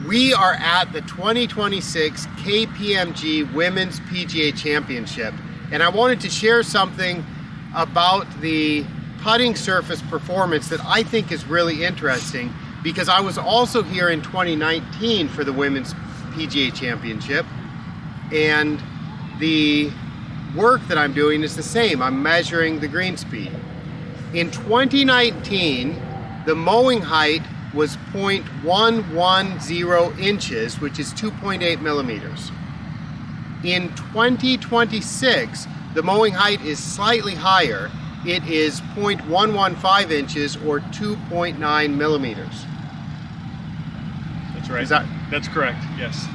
We are at the 2026 KPMG Women's PGA Championship, and I wanted to share something about the putting surface performance that I think is really interesting, because I was also here in 2019 for the Women's PGA Championship, and the work that I'm doing is the same. I'm measuring the green speed. In 2019, the mowing height was 0.110 inches, which is 2.8 millimeters. In 2026, the mowing height is slightly higher. It is 0.115 inches or 2.9 millimeters. That's right. That's correct, yes.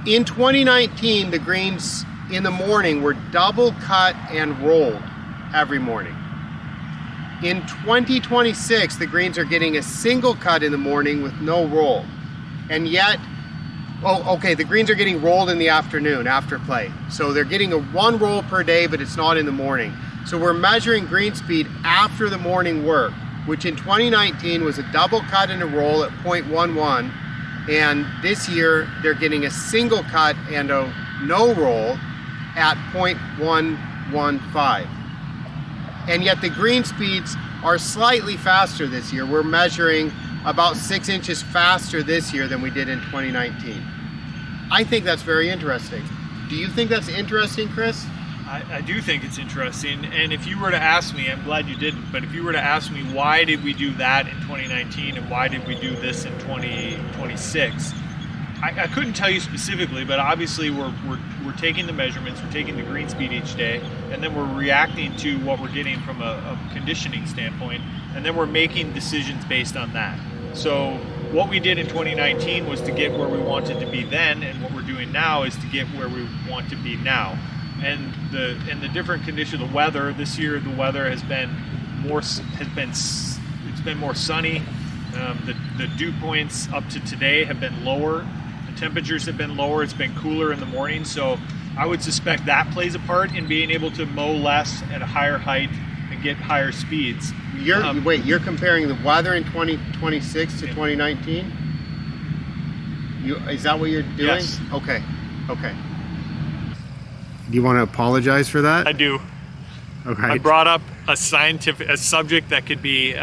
In 2019, the greens in the morning were double cut and rolled every morning. In 2026, the greens are getting a single cut in the morning with no roll. And yet, the greens are getting rolled in the afternoon after play. So they're getting one roll per day, but it's not in the morning. So we're measuring green speed after the morning work, which in 2019 was a double cut and a roll at 0.11. And this year, they're getting a single cut and a no roll at 0.115. And yet the green speeds are slightly faster this year. We're measuring about 6 inches faster this year than we did in 2019. I think that's very interesting. Do you think that's interesting, Chris? I do think it's interesting. And if you were to ask me, I'm glad you didn't, but if you were to ask me why did we do that in 2019 and why did we do this in 2026, I couldn't tell you specifically, but obviously we're taking the measurements, we're taking the green speed each day, and then we're reacting to what we're getting from a conditioning standpoint, and then we're making decisions based on that. So what we did in 2019 was to get where we wanted to be then, and what we're doing now is to get where we want to be now. And the different condition of the weather this year, the weather has been more sunny. The dew points up to today have been lower. The temperatures have been lower. It's been cooler in the morning. So I would suspect that plays a part in being able to mow less at a higher height and get higher speeds. You're comparing the weather in 2026 to 2019? Is that what you're doing? Yes. Okay. Do you want to apologize for that? I do. Okay. I brought up a subject that could be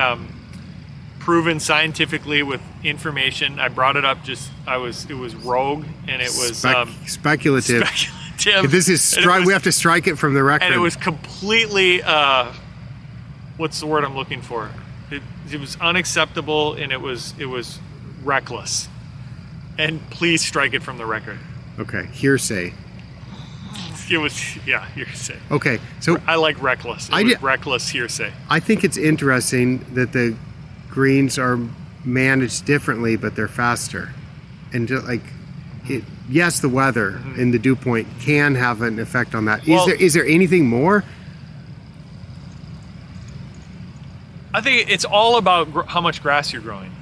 proven scientifically with information. I brought it up it was rogue, and it was speculative. Speculative. This is we have to strike it from the record. And it was completely what's the word I'm looking for? It was unacceptable, and it was reckless. And please strike it from the record. Okay, hearsay. It was hearsay. Okay, so I like reckless. It was reckless hearsay. I think it's interesting that the greens are managed differently, but they're faster. And yes, the weather and the dew point can have an effect on that. Well, is there anything more? I think it's all about how much grass you're growing.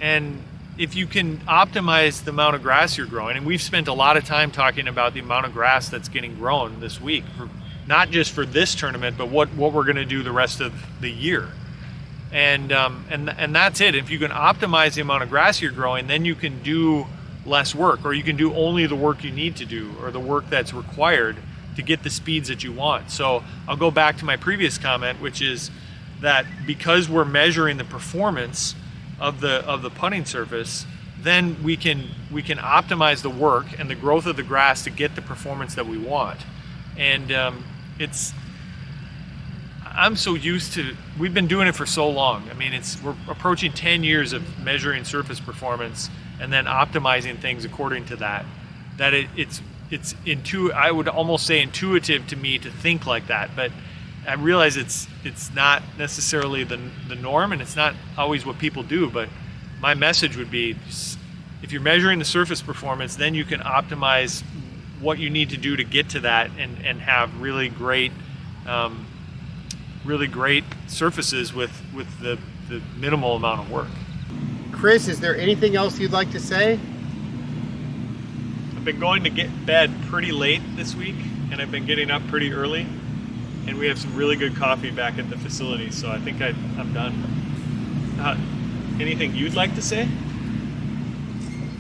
And if you can optimize the amount of grass you're growing, and we've spent a lot of time talking about the amount of grass that's getting grown this week, not just for this tournament, but what we're going to do the rest of the year. And that's it. If you can optimize the amount of grass you're growing, then you can do less work, or you can do only the work you need to do, or the work that's required to get the speeds that you want. So I'll go back to my previous comment, which is that because we're measuring the performance of the putting surface, then we can optimize the work and the growth of the grass to get the performance that we want. And I'm so used to, we've been doing it for so long. I mean, we're approaching 10 years of measuring surface performance and then optimizing things according to that it's I would almost say intuitive to me to think like that, but I realize it's not necessarily the norm, and it's not always what people do. But my message would be, if you're measuring the surface performance, then you can optimize what you need to do to get to that and have really great surfaces with the minimal amount of work. Chris, is there anything else you'd like to say? I've been going to bed pretty late this week, and I've been getting up pretty early. And we have some really good coffee back at the facility, so I think I'm done. Anything you'd like to say?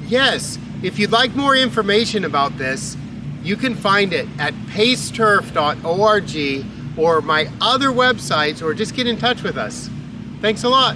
Yes, if you'd like more information about this, you can find it at paceturf.org or my other websites, or just get in touch with us. Thanks a lot.